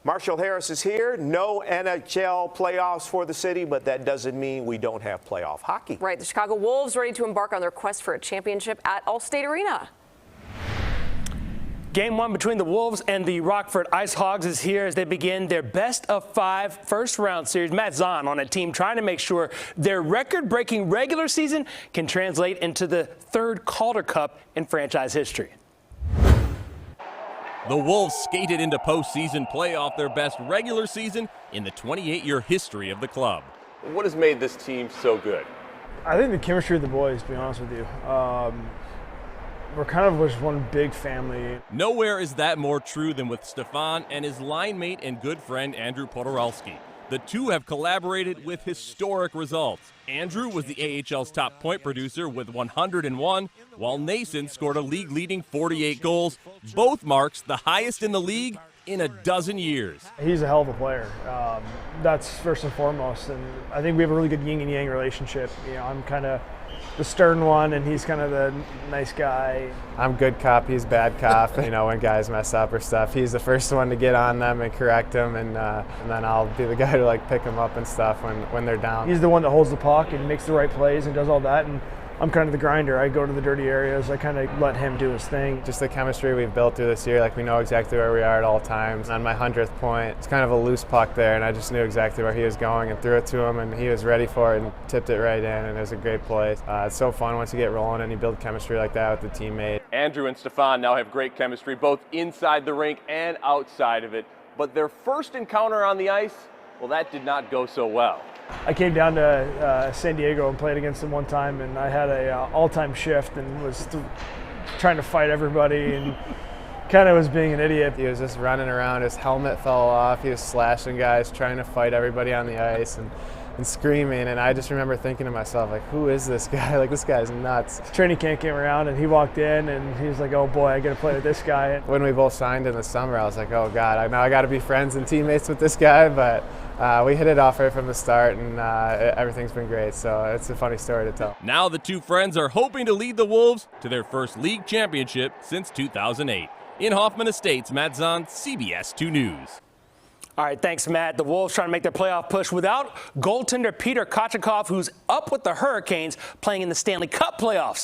Marshall Harris is here. No NHL playoffs for the city, but that doesn't mean we don't have playoff hockey. Right. The Chicago Wolves ready to embark on their quest for a championship at Allstate Arena. Game one between the Wolves and the Rockford Ice Hogs is here as they begin their best-of-5 first-round series. Matt Zahn on a team trying to make sure their record-breaking regular season can translate into the third Calder Cup in franchise history. The Wolves skated into postseason play off their best regular season in the 28-year history of the club. What has made this team so good? I think the chemistry of the boys, to be honest with you. We're kind of just one big family. Nowhere is that more true than with Stefan and his line mate and good friend Andrew Potularski. The two have collaborated with historic results. Andrew was the AHL's top point producer with 101, while Noesen scored a league-leading 48 goals, both marks the highest in the league in a dozen years. He's a hell of a player. That's first and foremost, and I think we have a really good yin and yang relationship. You know, I'm kind of the stern one, and he's kind of the nice guy. I'm good cop, he's bad cop. You know, when guys mess up or stuff, he's the first one to get on them and correct them, and then I'll be the guy to like pick them up and stuff when they're down. He's the one that holds the puck and makes the right plays and does all that, and I'm kind of the grinder. I go to the dirty areas. I kind of let him do his thing. Just the chemistry we've built through this year, like we know exactly where we are at all times. On my 100th point, it's kind of a loose puck there, and I just knew exactly where he was going and threw it to him, and he was ready for it and tipped it right in, and it was a great play. It's so fun once you get rolling and you build chemistry like that with the teammate. Andrew and Stefan now have great chemistry, both inside the rink and outside of it. But their first encounter on the ice, well, that did not go so well. I came down to San Diego and played against him one time, and I had a all-time shift and was trying to fight everybody and kind of was being an idiot. He was just running around, his helmet fell off, he was slashing guys, trying to fight everybody on the ice and screaming, and I just remember thinking to myself, like, who is this guy? Like, this guy's nuts. Training camp came around, and he walked in, and he was like, oh boy, I got to play with this guy. When we both signed in the summer, I was like, oh God, now I got to be friends and teammates with this guy, but we hit it off right from the start, and everything's been great, so it's a funny story to tell. Now the two friends are hoping to lead the Wolves to their first league championship since 2008. In Hoffman Estates, Matt Zahn, CBS 2 News. All right, thanks, Matt. The Wolves trying to make their playoff push without goaltender Peter Kochetkov, who's up with the Hurricanes playing in the Stanley Cup playoffs.